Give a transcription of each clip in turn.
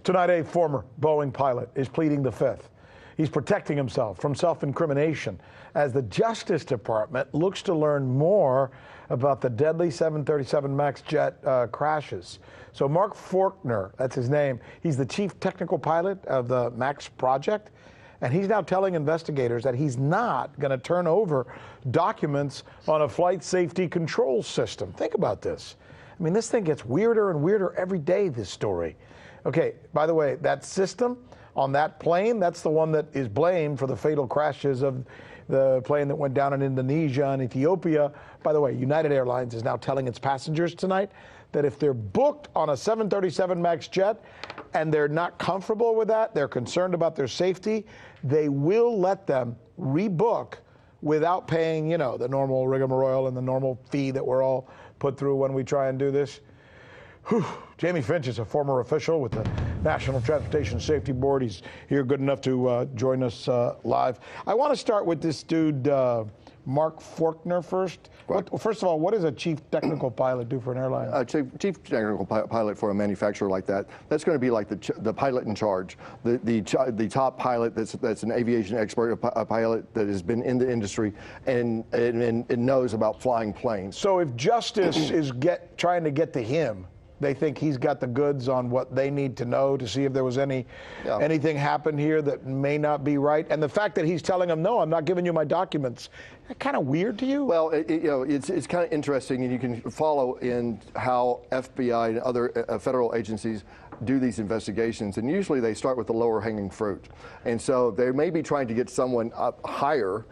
Tonight, a former Boeing pilot is pleading the fifth. He's protecting himself from self-incrimination as the Justice Department looks to learn more about the deadly 737 MAX jet crashes. So Mark Faulkner, that's his name, he's the chief technical pilot of the MAX project, and he's now telling investigators that he's not going to turn over documents on a flight safety control system. Think about this. I mean, this thing gets weirder and weirder every day, this story. Okay, by the way, that system on that plane, that's the one that is blamed for the fatal crashes of the plane that went down in Indonesia and Ethiopia. By the way, United Airlines is now telling its passengers tonight that if they're booked on a 737 MAX jet and they're not comfortable with that, they're concerned about their safety, they will let them rebook without paying, you know, the normal rigmarole and the normal fee that we're all put through when we try and do this. Whew. Jamie Finch is a former official with the National Transportation Safety Board. He's here good enough to join us live. I want to start with this dude, Mark Faulkner, first. First of all, what does a chief technical pilot do for an airline? Chief technical pilot for a manufacturer like that, that's going to be like the pilot in charge, the top pilot that's an aviation expert, a pilot that has been in the industry and knows about flying planes. So if justice is trying to get to him, they think he's got the goods on what they need to know to see if there was anything happened here that may not be right. And the fact that he's telling them, no, I'm not giving you my documents, that kind of weird to you? Well, it's kind of interesting, and you can follow in how FBI and other federal agencies do these investigations. And usually they start with the lower hanging fruit. And so they may be trying to get someone up higher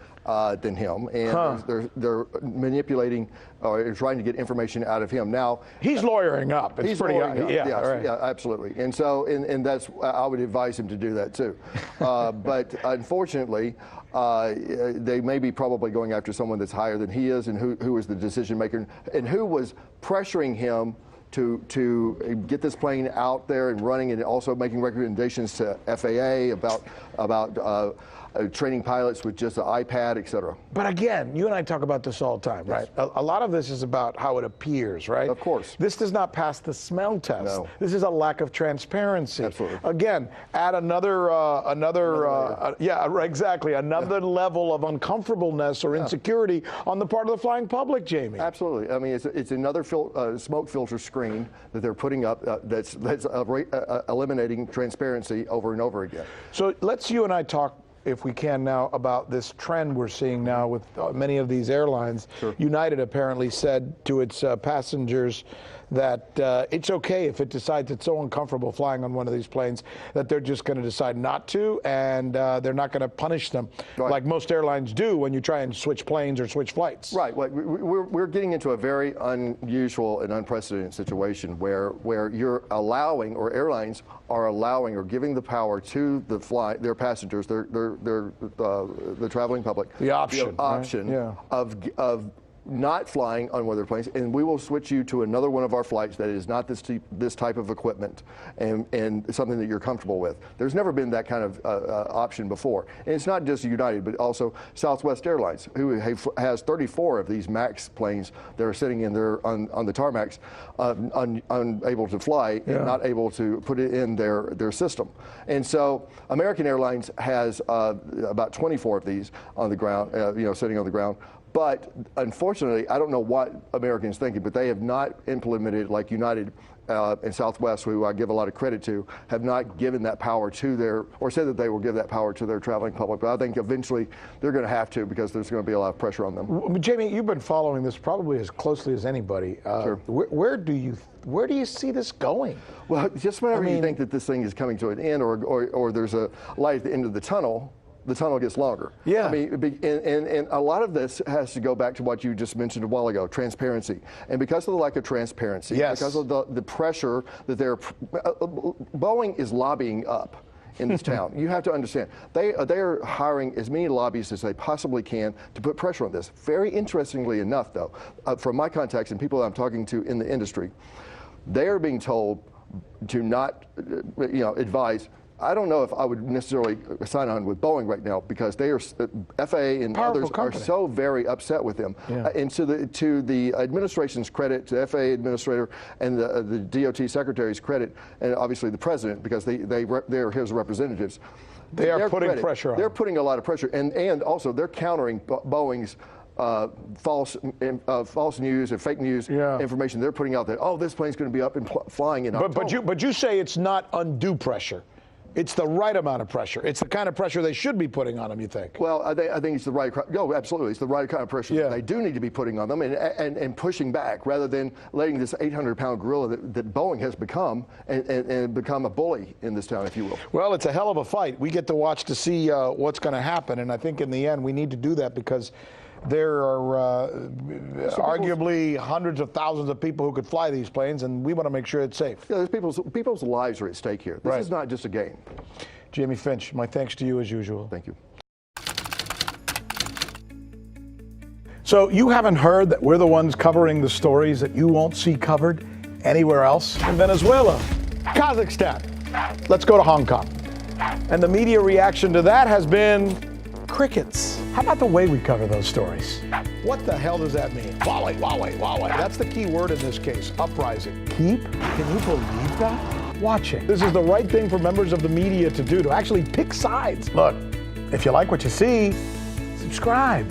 than him, and they're manipulating or trying to get information out of him. Now he's lawyering up. It's he's pretty lawyering up. Yeah, right. Yeah, absolutely. And so, and that's I would advise him to do that too. But unfortunately, they may be probably going after someone that's higher than he is, and who is the decision maker, and who was pressuring him to get this plane out there and running, and also making recommendations to FAA about training pilots with just an iPad, et cetera. But again, you and I talk about this all the time, right? A lot of this is about how it appears, right? Of course. This does not pass the smell test. No. This is a lack of transparency. Absolutely. Again, add another level of uncomfortableness or insecurity on the part of the flying public, Jamie. Absolutely. I mean, it's another smoke filter screen that they're putting up that's eliminating transparency over and over again. So let's you and I talk, if we can now, about this trend we're seeing now with many of these airlines. Sure. United apparently said to its passengers that it's okay if it decides it's so uncomfortable flying on one of these planes that they're just going to decide not to, and they're not going to punish them like most airlines do when you try and switch planes or switch flights. Right. Like we're getting into a very unusual and unprecedented situation where you're allowing, or airlines are allowing, or giving the power to their passengers, the traveling public, the option right? of not flying on one of their planes, and we will switch you to another one of our flights that is not this type of equipment and something that you're comfortable with. There's never been that kind of option before. And it's not just United, but also Southwest Airlines, who has 34 of these MAX planes that are sitting in there on the tarmacs, unable to fly and not able to put it in their system. And so American Airlines has about 24 of these on the ground, sitting on the ground. But unfortunately, I don't know what Americans thinking, but they have not implemented, like United and Southwest, who I give a lot of credit to, have not given that power to or said that they will give that power to their traveling public. But I think eventually they're going to have to, because there's going to be a lot of pressure on them. Well, Jamie, you've been following this probably as closely as anybody. Sure. Where do you see this going? Well, just whenever you think that this thing is coming to an end, or there's a light at the end of the tunnel gets longer. Yeah. I mean, and a lot of this has to go back to what you just mentioned a while ago, transparency. And because of the lack of transparency, because of the pressure that Boeing is lobbying up in this town. You have to understand, they are hiring as many lobbyists as they possibly can to put pressure on this. Very interestingly enough, though, from my contacts and people that I'm talking to in the industry, they are being told to not, advise I don't know if I would necessarily sign on with Boeing right now because they are FAA and Powerful others company. are so very upset with them. Yeah. And to the administration's credit, to the FAA administrator and the DOT secretary's credit, and obviously the president because they're his representatives. They are putting pressure on. They're putting a lot of pressure, and also they're countering Boeing's false news and fake news information they're putting out there. Oh, this plane's going to be up and flying in October. But you say it's not undue pressure. It's the right amount of pressure. It's the kind of pressure they should be putting on them, you think? Well, I think it's the right. No, absolutely, it's the right kind of pressure that they do need to be putting on them and pushing back rather than letting this 800-pound gorilla that Boeing has become and become a bully in this town, if you will. Well, it's a hell of a fight. We get to watch to see what's going to happen, and I think in the end we need to do that because there are arguably hundreds of thousands of people who could fly these planes, and we want to make sure it's safe. Yeah, people's lives are at stake here. This is not just a game. Jamie Finch, my thanks to you as usual. Thank you. So you haven't heard that we're the ones covering the stories that you won't see covered anywhere else? In Venezuela, Kazakhstan, let's go to Hong Kong. And the media reaction to that has been crickets. How about the way we cover those stories? What the hell does that mean? Wally, Wally, Wally. That's the key word in this case, uprising. Keep? Can you believe that? Watching. This is the right thing for members of the media to do, to actually pick sides. Look, if you like what you see, subscribe.